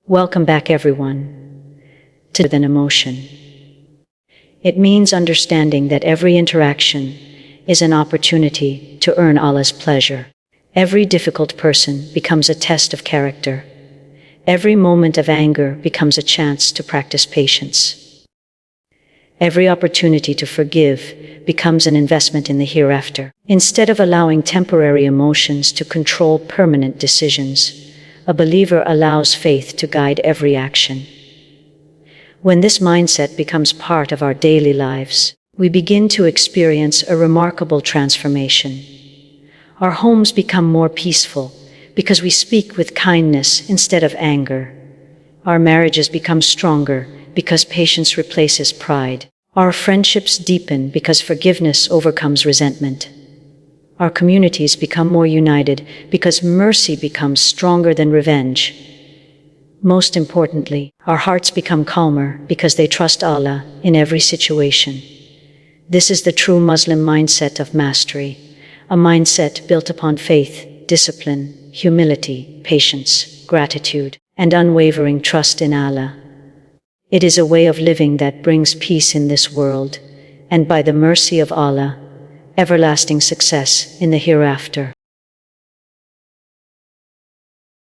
Welcome back, everyone, to an emotion. It means understanding that every interaction is an opportunity to earn Allah's pleasure. Every difficult person becomes a test of character. Every moment of anger becomes a chance to practice patience. Every opportunity to forgive becomes an investment in the hereafter. Instead of allowing temporary emotions to control permanent decisions, a believer allows faith to guide every action. When this mindset becomes part of our daily lives, we begin to experience a remarkable transformation. Our homes become more peaceful because we speak with kindness instead of anger. Our marriages become stronger because patience replaces pride. Our friendships deepen because forgiveness overcomes resentment. Our communities become more united because mercy becomes stronger than revenge. Most importantly, our hearts become calmer because they trust Allah in every situation. This is the true Muslim mindset of mastery, a mindset built upon faith, discipline, humility, patience, gratitude, and unwavering trust in Allah. It is a way of living that brings peace in this world, and by the mercy of Allah, everlasting success in the hereafter.